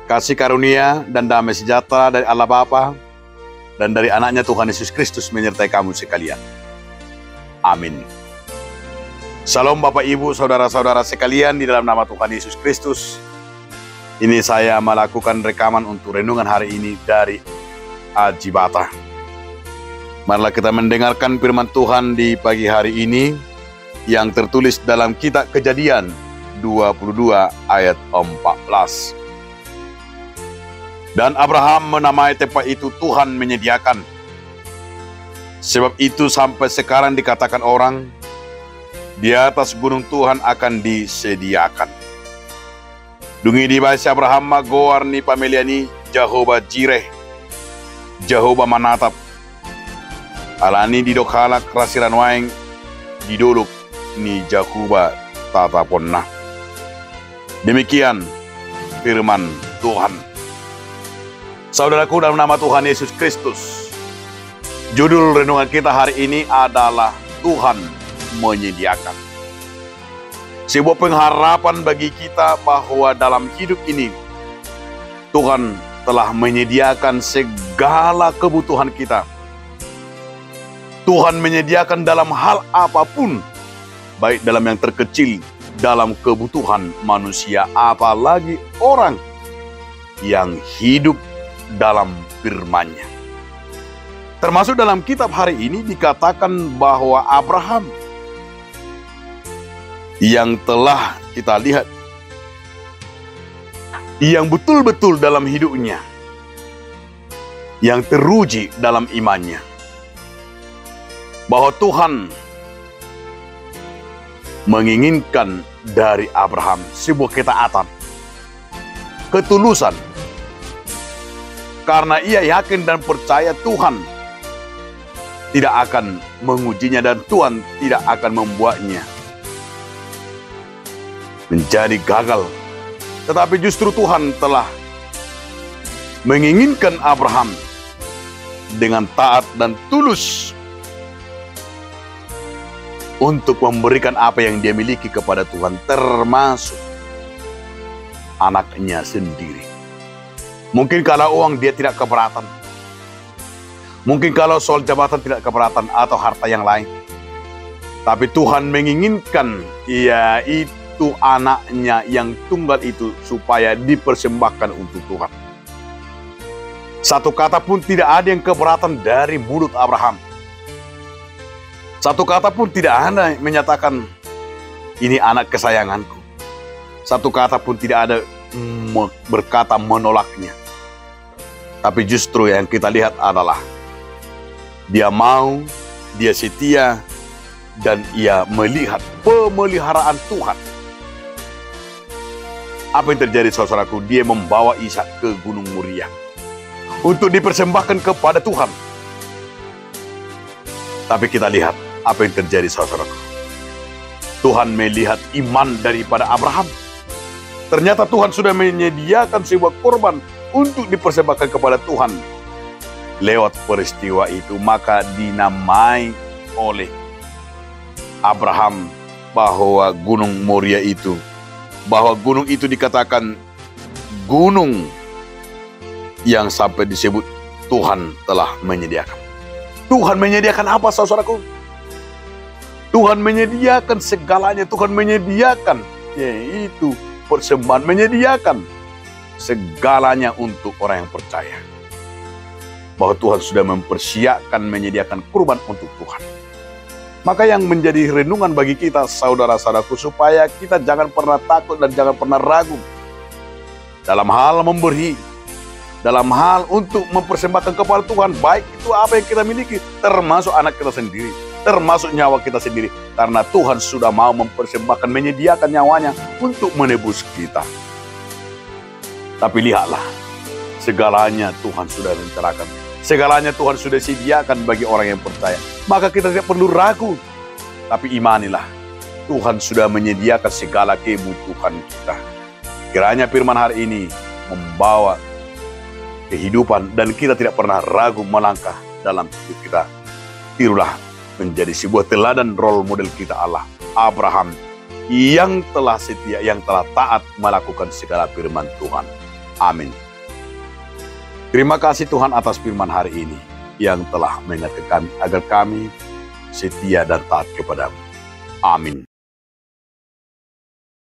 Kasih karunia dan damai sejahtera dari Allah Bapa dan dari anaknya Tuhan Yesus Kristus menyertai kamu sekalian. Amin. Salam Bapak Ibu, saudara-saudara sekalian di dalam nama Tuhan Yesus Kristus. Ini saya melakukan rekaman untuk renungan hari ini dari Ajibata. Marilah kita mendengarkan firman Tuhan di pagi hari ini yang tertulis dalam kitab Kejadian 22 ayat 14. Dan Abraham menamai tempat itu Tuhan menyediakan. Sebab itu sampai sekarang dikatakan orang, di atas gunung Tuhan akan disediakan. Dungi di bahasa Abraham magoar ni pamiliani Jehovah Jireh, Jehovah Manatap. Alani didokhala kerasiran waeng didoluk ni Jehovah tataponna. Demikian firman Tuhan. Saudaraku, dalam nama Tuhan Yesus Kristus, judul renungan kita hari ini adalah Tuhan menyediakan. Sebuah pengharapan bagi kita bahwa dalam hidup ini Tuhan telah menyediakan segala kebutuhan kita. Tuhan menyediakan dalam hal apapun, baik dalam yang terkecil, dalam kebutuhan manusia, apalagi orang yang hidup dalam firman-Nya. Termasuk dalam kitab hari ini dikatakan bahwa Abraham yang telah kita lihat, yang betul-betul dalam hidupnya, yang teruji dalam imannya, bahwa Tuhan menginginkan dari Abraham sebuah ketaatan, ketulusan, karena ia yakin dan percaya Tuhan tidak akan mengujinya dan Tuhan tidak akan membuatnya menjadi gagal. Tetapi justru Tuhan telah menginginkan Abraham dengan taat dan tulus untuk memberikan apa yang dia miliki kepada Tuhan, termasuk anaknya sendiri. Mungkin kalau uang dia tidak keberatan. Mungkin kalau soal jabatan tidak keberatan atau harta yang lain. Tapi Tuhan menginginkan yaitu anaknya yang tunggal itu supaya dipersembahkan untuk Tuhan. Satu kata pun tidak ada yang keberatan dari mulut Abraham. Satu kata pun tidak ada yang menyatakan ini anak kesayanganku. Satu kata pun tidak ada berkata menolaknya. Tapi justru yang kita lihat adalah dia mau, dia setia, dan ia melihat pemeliharaan Tuhan. Apa yang terjadi saudaraku? Dia membawa Ishak ke Gunung Moriah untuk dipersembahkan kepada Tuhan. Tapi kita lihat apa yang terjadi saudaraku. Tuhan melihat iman daripada Abraham. Ternyata Tuhan sudah menyediakan sebuah korban untuk dipersembahkan kepada Tuhan. Lewat peristiwa itu maka dinamai oleh Abraham bahwa Gunung Moriah itu, bahwa gunung itu dikatakan gunung yang sampai disebut Tuhan telah menyediakan. Tuhan menyediakan apa saudaraku? Tuhan menyediakan segalanya. Tuhan menyediakan yaitu persembahan, menyediakan segalanya untuk orang yang percaya. Bahwa Tuhan sudah mempersiapkan, menyediakan kurban untuk Tuhan. Maka yang menjadi renungan bagi kita saudara-saudaraku, supaya kita jangan pernah takut dan jangan pernah ragu dalam hal memberi, dalam hal untuk mempersembahkan kepada Tuhan, baik itu apa yang kita miliki, termasuk anak kita sendiri, termasuk nyawa kita sendiri. Karena Tuhan sudah mau mempersembahkan, menyediakan nyawanya untuk menebus kita. Tapi lihatlah, segalanya Tuhan sudah rencanakan. Segalanya Tuhan sudah sediakan bagi orang yang percaya. Maka kita tidak perlu ragu. Tapi imanilah, Tuhan sudah menyediakan segala kebutuhan kita. Kiranya firman hari ini membawa kehidupan dan kita tidak pernah ragu melangkah dalam hidup kita. Tirulah menjadi sebuah teladan role model kita Allah, Abraham, yang telah setia, yang telah taat melakukan segala firman Tuhan. Amin. Terima kasih Tuhan atas firman hari ini yang telah mengingatkan kami agar kami setia dan taat kepadamu. Amin.